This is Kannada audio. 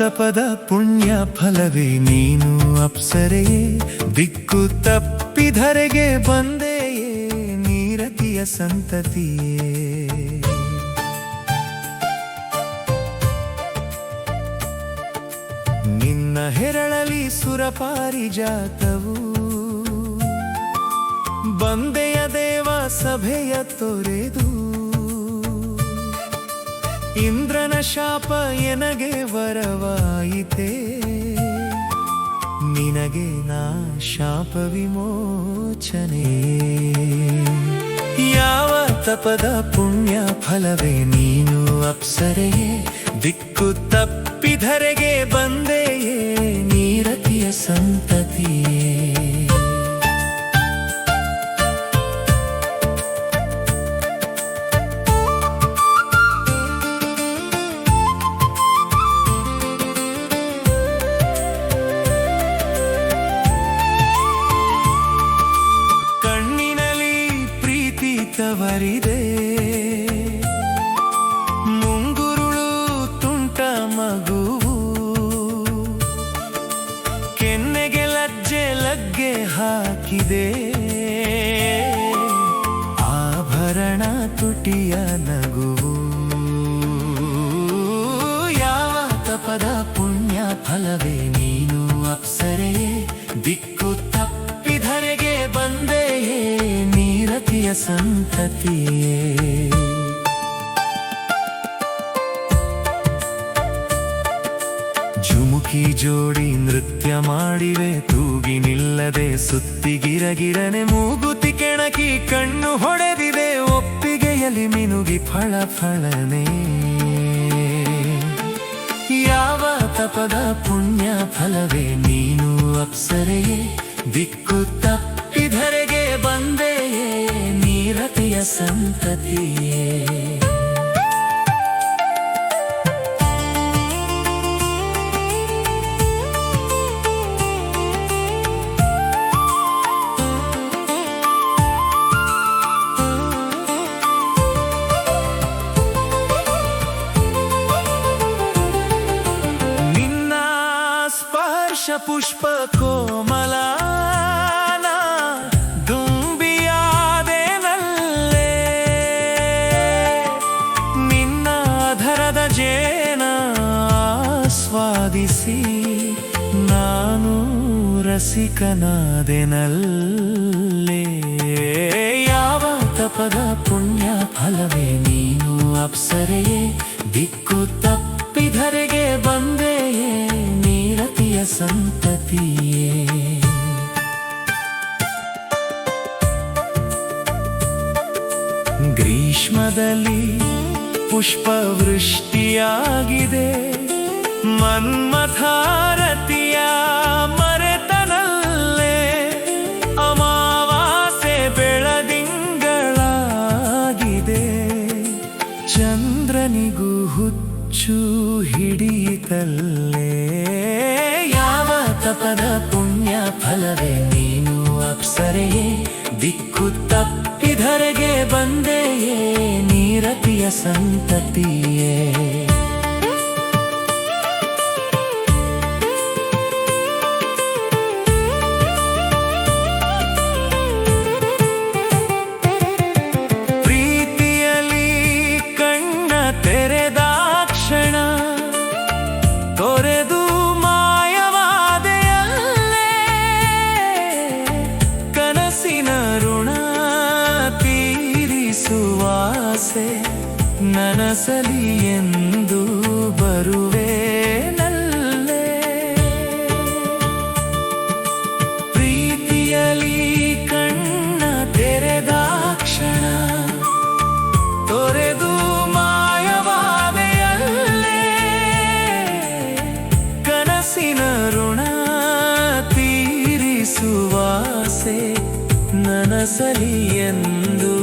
ತಪದ ಪುಣ್ಯ ಫಲವೇ ನೀನು ಅಪ್ಸರೆಯೇ, ದಿಕ್ಕು ತಪ್ಪಿಧರೆಗೆ ಬಂದೆಯೇ ನೀರತಿಯ ಸಂತತಿಯೇ. ನಿನ್ನ ಹೆರಳಲಿ ಸುರಪಾರಿಜಾತವು, ಬಂದೆಯ ದೇವ ಸಭೆಯ ತೊರೆದು. ಇಂದ್ರನ ಶಾಪ ಎನಗೆ ವರವಾಯಿತೆ, ನಿನಗೆ ನಾ ಶಾಪ ವಿಮೋಚನೆ. ಯಾವ ತಪದ ಪುಣ್ಯ ಫಲವೇ ನೀನು ಅಪ್ಸರೆಯೇ, ದಿಕ್ಕು ತಪ್ಪಿಧರೆಗೆ ಬಂದೆಯೇ ನೀರತಿಯ ಸಂತತಿಯೇ. ತವರಿದೆ ಮುಂಗುರುಳು ತುಂಟ ಮಗುವು, ಕೆನ್ನೆಗೆ ಲಜ್ಜೆ ಲಗ್ಗೆ ಹಾಕಿದೆ, ಆಭರಣ ತುಟಿಯ ನಗುವು. ಯಾವ ತಪದ ಪುಣ್ಯ ಫಲವೇ ನೀನು ಅಪ್ಸರೆಯೇ, ದಿಕ್ಕು ತಪ್ಪಿಧರೆಗೆ ಬಂದೆಯೇ ನೀರತಿಯ ಸಂತತಿಯೇ. ಝುಮುಕಿ ಜೋಡಿ ನೃತ್ಯ ಮಾಡಿವೆ, ತೂಗಿ ನಿಲ್ಲದೆ ಸುತ್ತಿಗಿರಗಿರನೆ ಮೂಗುತಿ ಕೆಣಕಿ ಕಣ್ಣು ಹೊಡೆದಿದೆ, ಒಪ್ಪಿಗೆಯಲ್ಲಿ ಮಿನುಗಿ ಫಳ ಫಳನೆ. ಯಾವ ತಪದ ಪುಣ್ಯ ಫಲವೇ ನೀನು ಅಪ್ಸರೆಯೇ, ದಿಕ್ಕು ತಪ್ಪಿಧರೆಗೆ ಬಂದೆಯೇ ನೀರತಿಯ ಸಂತತಿಯೇ. ನಿನ್ನ ಸ್ಪರ್ಶ ಪುಷ್ಪ ಕೋಮಲ ಸ್ವಾದಿಸಿ ನಾನು ರಸಿಕನಾದೆನಲ್ಲೇ. ಯಾವ ತಪದ ಪುಣ್ಯ ಫಲವೇ ನೀನು ಅಪ್ಸರೆಯೇ, ದಿಕ್ಕು ತಪ್ಪಿಧರೆಗೆ ಬಂದೆಯೇ ನೀರತಿಯ ಸಂತತಿಯೇ. ಗ್ರೀಷ್ಮದಲ್ಲಿ ಪುಷ್ಪವೃಷ್ಟಿಯಾಗಿದೆ, ಮನ್ಮಥಾರತಿಯ ಮರೆತನಲ್ಲೇ, ಅಮಾವಾಸ್ಯೆ ಬೆಳದಿಂಗಳಾಗಿದೆ, ಚಂದ್ರನಿಗೂ ಹುಚ್ಚು ಹಿಡಿಯಿತಲ್ಲೇ. ಯಾವ ತಪದ ಪುಣ್ಯ ಫಲವೇ ನೀನು ಅಪ್ಸರೆಯೇ, ದಿಕ್ಕು ತಪ್ಪಿಧರೆಗೆ ಬಂದೆಯೇ ನೀರತಿಯ ಸಂತತಿಯೇ. ತೊರೆದು ಮಾಯವಾದೆಯಲ್ಲೇ, ಕನಸಿನ ಋಣ ತೀರಿಸುವಾಸೆ ನನಸಲಿ ಎಂದು ಬರುವೆನಲ್ಲೇ. ಪ್ರೀತಿಯಲಿ ಕಣ್ಣ ತೆರೆದಾಕ್ಷಣ ತೊರೆದು ಋಣ ತೀರಿಸುವಾಸೆ ನನಸಲಿ ಎಂದು